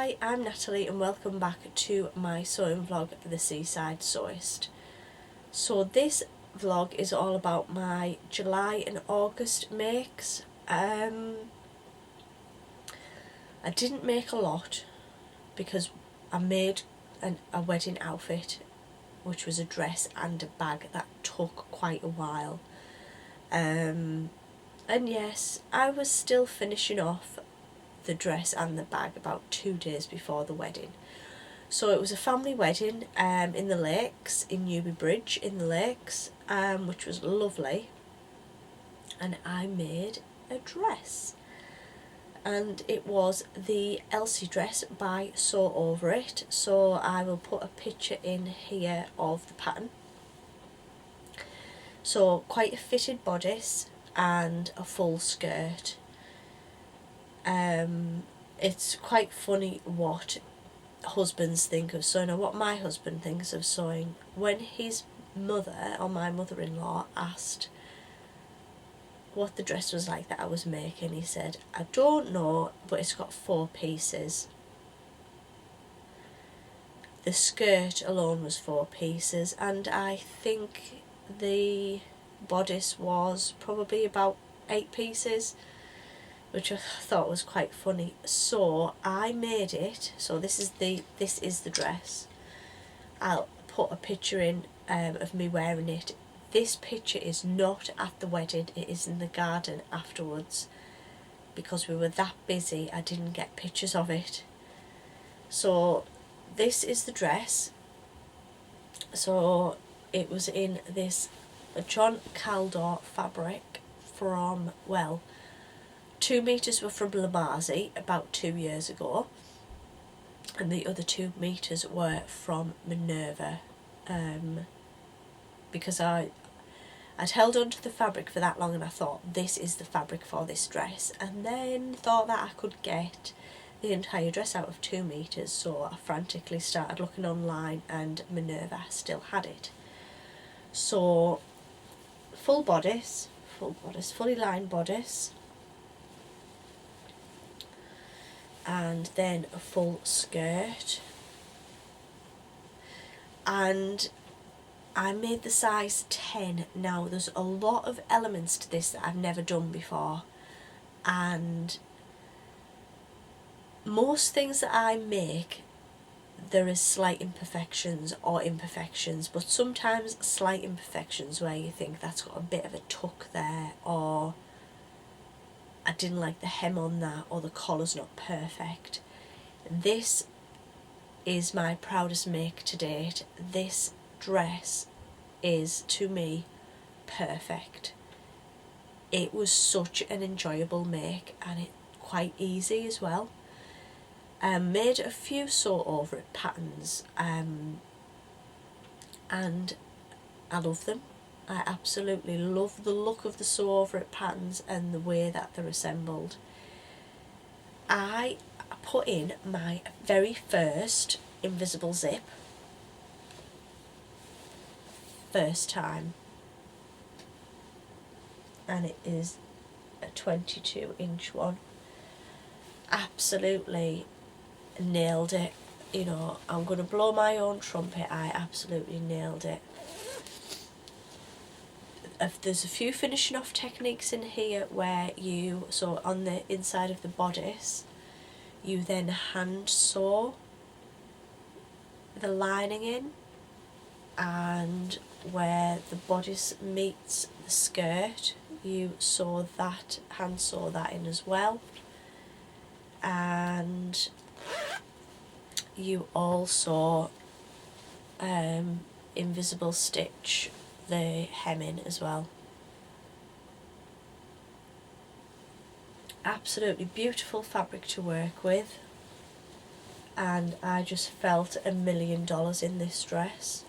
Hi, I'm Natalie and welcome back to my sewing vlog, The Seaside Sewist. So this vlog is all about my July and August makes. I didn't make a lot because I made a wedding outfit, which was a dress and a bag that took quite a while. And yes, I was still finishing off the dress and the bag about 2 days before the wedding. So it was a family wedding in the lakes, in Newby Bridge in the lakes, which was lovely, and I made a dress, and it was the Elsie Dress by Sew Over It. So I will put a picture in here of the pattern. So quite a fitted bodice and a full skirt. It's quite funny what husbands think of sewing, or what my husband thinks of sewing. When his mother, or my mother-in-law, asked what the dress was like that I was making, he said, I don't know, but it's got 4 pieces. The skirt alone was 4 pieces, and I think the bodice was probably about 8 pieces, which I thought was quite funny. So I made it. So this is the dress. I'll put a picture in of me wearing it. This picture is not at the wedding, it is in the garden afterwards, because we were that busy I didn't get pictures of it. So this is the dress. So it was in this John Caldor fabric from, well, 2 meters were from Lamazi about 2 years ago, and the other 2 meters were from Minerva, because I'd held on to the fabric for that long, and I thought this is the fabric for this dress, and then thought that I could get the entire dress out of 2 meters, so I frantically started looking online, and Minerva still had it. So full bodice, fully lined bodice, and then a full skirt, and I made the size 10. Now there's a lot of elements to this that I've never done before, and most things that I make there is slight imperfections or imperfections, but sometimes slight imperfections where you think that's got a bit of a tuck there, or I didn't like the hem on that, or the collar's not perfect. This is my proudest make to date. This dress is, to me, perfect. It was such an enjoyable make, and it quite easy as well. Made a few Sew Over It patterns, and I love them. I absolutely love the look of the Sew Over It patterns and the way that they're assembled. I put in my very first invisible zip, first time, and it is a 22-inch one. Absolutely nailed it. You know, I'm going to blow my own trumpet. I absolutely nailed it. There's a few finishing off techniques in here where you, so on the inside of the bodice, you then hand sew the lining in, and where the bodice meets the skirt, you sew that, hand sew that in as well, and you also invisible stitch the hem in as well. Absolutely beautiful fabric to work with, and I just felt $1 million in this dress.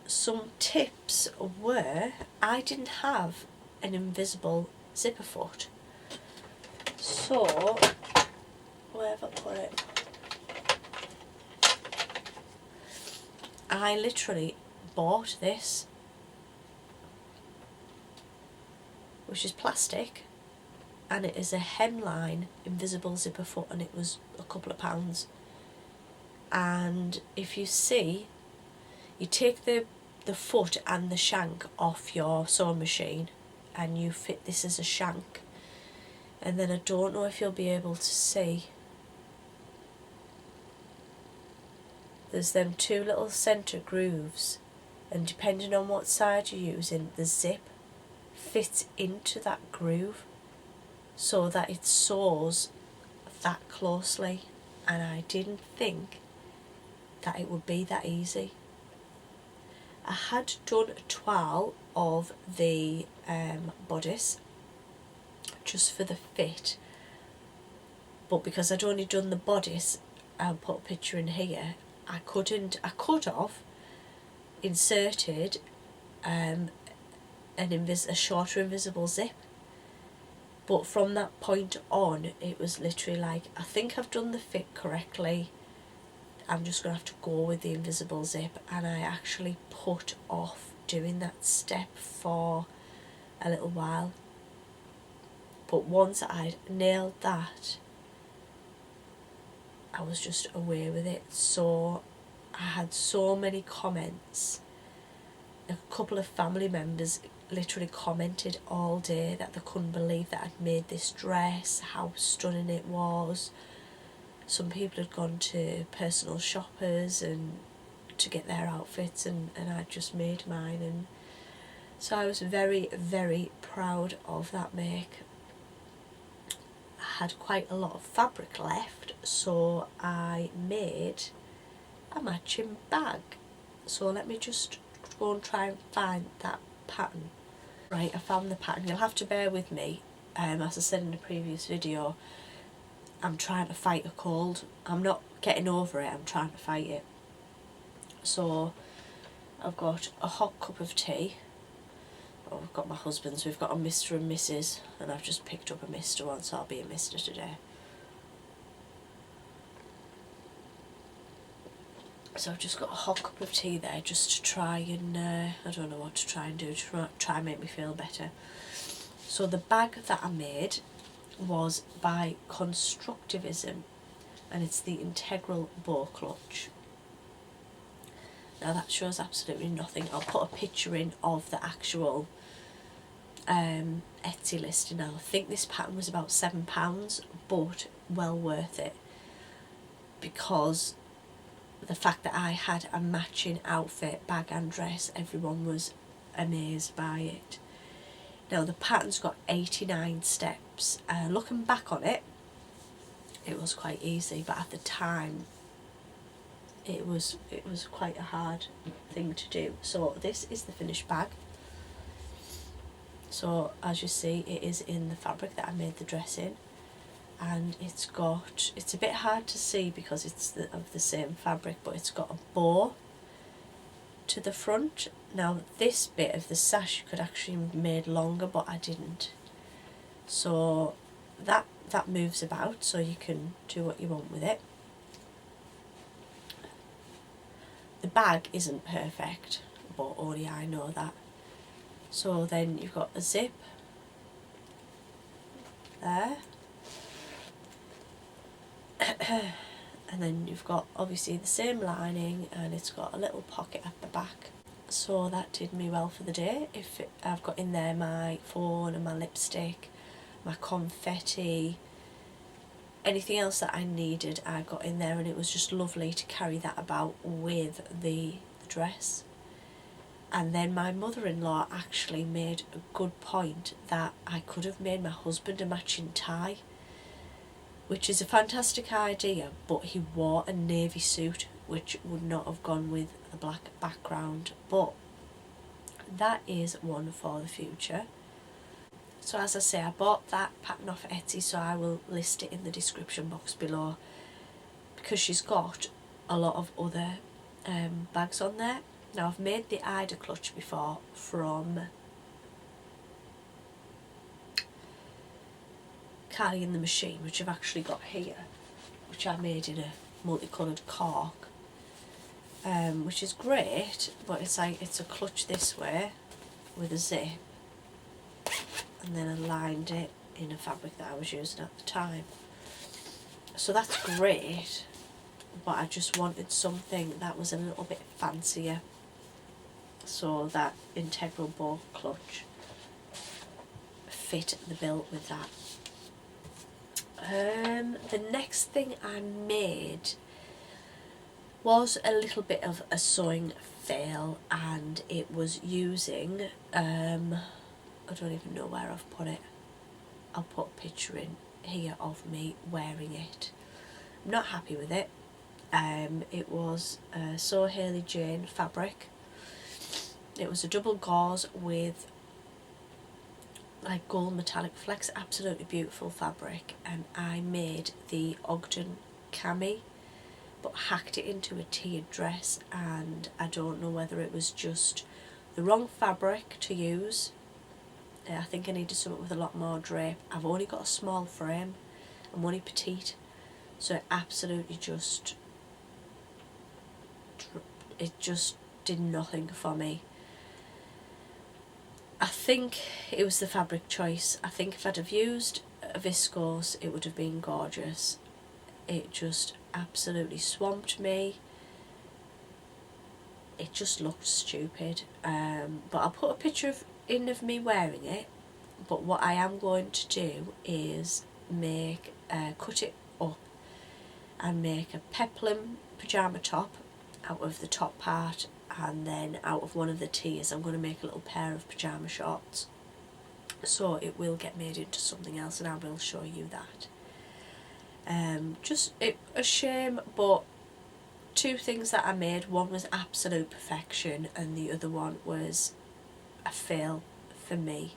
Some tips were, I didn't have an invisible zipper foot, so where have I put it? I literally bought this, which is plastic, and it is a hemline invisible zipper foot, and it was a couple of pounds. And if you see, you take the foot and the shank off your sewing machine and you fit this as a shank, and then I don't know if you'll be able to see, there's them two little centre grooves, and depending on what side you're using, the zip fits into that groove so that it sews that closely, and I didn't think that it would be that easy. I had done a toile of the bodice just for the fit, but because I'd only done the bodice, I'll put a picture in here, I could have inserted a shorter invisible zip, but from that point on it was literally like, I think I've done the fit correctly, I'm just going to have to go with the invisible zip. And I actually put off doing that step for a little while, but once I'd nailed that, I was just away with it. So I had so many comments. A couple of family members literally commented all day that they couldn't believe that I'd made this dress, how stunning it was. Some people had gone to personal shoppers and to get their outfits, and I'd just made mine, and so I was very, very proud of that make. I had quite a lot of fabric left, so I made a matching bag. So let me just go and try and find that pattern. Right, I found the pattern. You'll have to bear with me. As I said in the previous video, I'm trying to fight a cold. I'm not getting over it, I'm trying to fight it. So I've got a hot cup of tea. Oh, I've got my husband's. We've got a Mr. and Mrs. and I've just picked up a Mr. one, so I'll be a Mr. today. So I've just got a hot cup of tea there just to try and, I don't know what to try and do, to try and make me feel better. So the bag that I made was by Constructivism, and it's the integral bow clutch. Now that shows absolutely nothing. I'll put a picture in of the actual Etsy listing. Now I think this pattern was about £7, but well worth it, because the fact that I had a matching outfit, bag and dress, everyone was amazed by it. Now the pattern's got 89 steps. Looking back on it, it was quite easy, but at the time it was quite a hard thing to do. So this is the finished bag. So as you see, it is in the fabric that I made the dress in, and it's a bit hard to see because it's of the same fabric, but it's got a bow to the front. Now this bit of the sash could actually be made longer, but I didn't. So that moves about, so you can do what you want with it. The bag isn't perfect, but only I know that. So then you've got a zip there, and then you've got obviously the same lining, and it's got a little pocket at the back. So that did me well for the day. I've got in there my phone and my lipstick, my confetti, anything else that I needed I got in there, and it was just lovely to carry that about with the dress. And then my mother-in-law actually made a good point that I could have made my husband a matching tie, which is a fantastic idea, but he wore a navy suit, which would not have gone with the black background, but that is one for the future. So as I say, I bought that pattern off Etsy, so I will list it in the description box below, because she's got a lot of other bags on there. Now I've made the Ida clutch before from Carly in the Machine, which I've actually got here, which I made in a multicoloured cork, which is great, but it's a clutch this way with a zip, and then I lined it in a fabric that I was using at the time. So that's great, but I just wanted something that was a little bit fancier, so that integral bow clutch fit the bill with that. The next thing I made was a little bit of a sewing fail, and it was using, I don't even know where I've put it. I'll put a picture in here of me wearing it. I'm not happy with it. It was a SewHayley Jane fabric. It was a double gauze with like gold metallic flecks, absolutely beautiful fabric, and I made the Ogden cami but hacked it into a tiered dress, and I don't know whether it was just the wrong fabric to use. I think I needed something with a lot more drape. I've only got a small frame, I'm only petite, so it absolutely just did nothing for me. I think it was the fabric choice. I think if I'd have used a viscose it would have been gorgeous. It just absolutely swamped me. It just looked stupid. But I'll put a picture in of me wearing it. But what I am going to do is cut it up and make a peplum pyjama top out of the top part, and then out of one of the tiers I'm going to make a little pair of pyjama shorts. So it will get made into something else, and I will show you that. Just a shame, but two things that I made, one was absolute perfection and the other one was a fail for me.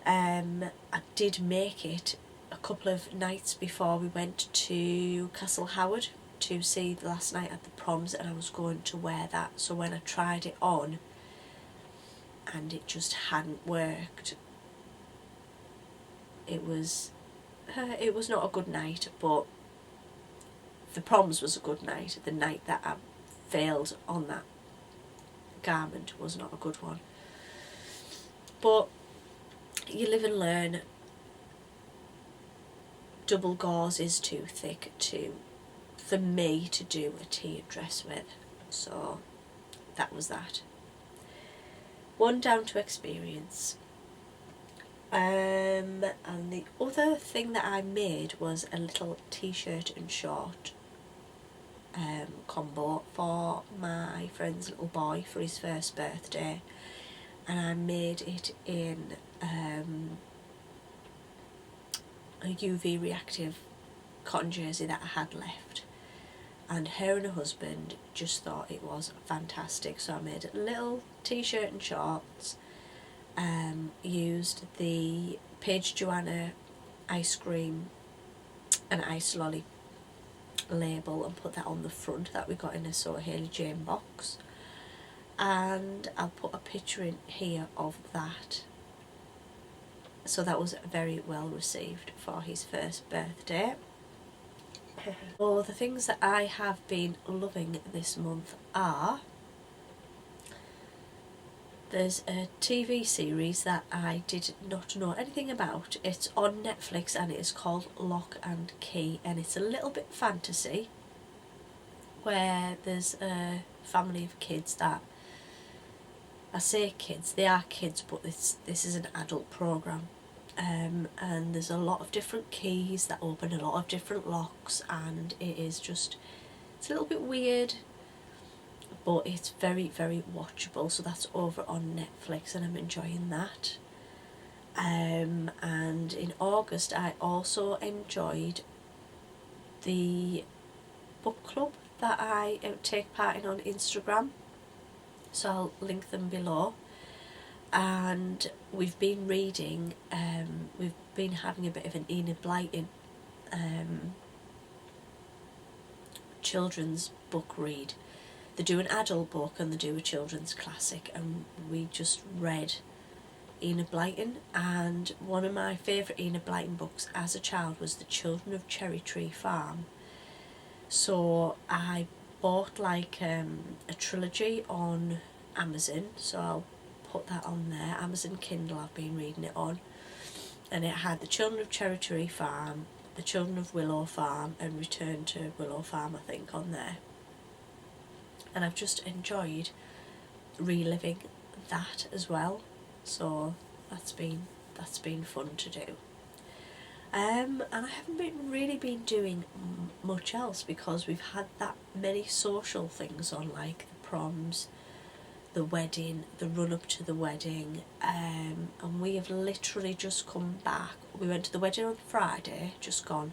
I did make it a couple of nights before we went to Castle Howard to see the last night at the proms, and I was going to wear that, so when I tried it on and it just hadn't worked, it was not a good night. But the proms was a good night. The night that I failed on that garment was not a good one. But you live and learn. Double gauze is too thick for me to do a tiered dress with, so that was that. One down to experience. And the other thing that I made was a little t-shirt and short combo for my friend's little boy for his first birthday, and I made it in a UV reactive cotton jersey that I had left, and her and her husband just thought it was fantastic, so I made a little t-shirt and shorts. Used the Paige Joanna ice cream and ice lolly label and put that on the front that we got in a SewHayley Jane box, and I'll put a picture in here of that. So that was very well received for his first birthday. So the things that I have been loving this month are, there's a TV series that I did not know anything about. It's on Netflix and it is called Lock and Key, and it's a little bit fantasy where there's a family of kids that, I say kids, they are kids, but this is an adult programme. And there's a lot of different keys that open a lot of different locks, and it's a little bit weird, but it's very, very watchable. So that's over on Netflix and I'm enjoying that. And in August I also enjoyed the book club that I take part in on Instagram, so I'll link them below. And we've been reading, we've been having a bit of an Enid Blyton children's book read. They do an adult book and they do a children's classic, and we just read Enid Blyton, and one of my favourite Enid Blyton books as a child was The Children of Cherry Tree Farm. So I bought like a trilogy on Amazon, so I'll put that on there. Amazon Kindle I've been reading it on, and it had the Children of Cherry Tree Farm, the Children of Willow Farm, and Return to Willow Farm, I think, on there. And I've just enjoyed reliving that as well, so that's been fun to do. And I haven't really been doing much else because we've had that many social things on, like the proms, the wedding, the run up to the wedding, and we have literally just come back. We went to the wedding on Friday, just gone,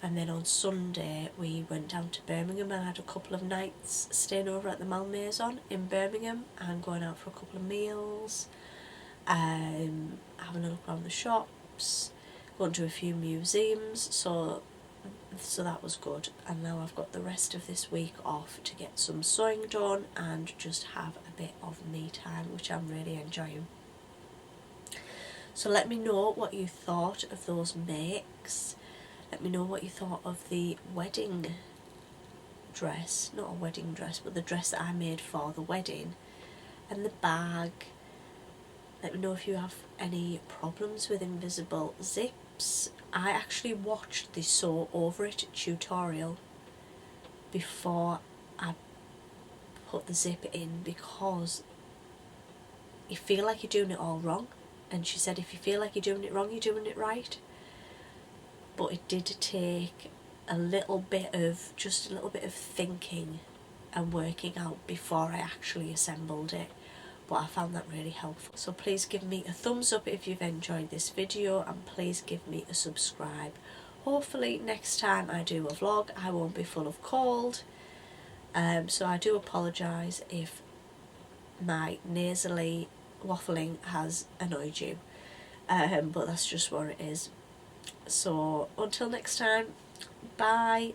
and then on Sunday we went down to Birmingham and had a couple of nights staying over at the Malmaison in Birmingham and going out for a couple of meals, having a look around the shops, going to a few museums, so that was good. And now I've got the rest of this week off to get some sewing done and just have a bit of me time, which I'm really enjoying. So let me know what you thought of those makes. Let me know what you thought of the wedding dress, not a wedding dress, but the dress that I made for the wedding, and the bag. Let me know if you have any problems with invisible zips. I actually watched the Sew Over It tutorial before I put the zip in, because you feel like you're doing it all wrong, and she said if you feel like you're doing it wrong, you're doing it right. But it did take a little bit of thinking and working out before I actually assembled it, but I found that really helpful. So please give me a thumbs up if you've enjoyed this video, and please give me a subscribe. Hopefully next time I do a vlog I won't be full of cold, so I do apologise if my nasally waffling has annoyed you, but that's just what it is. So until next time, bye.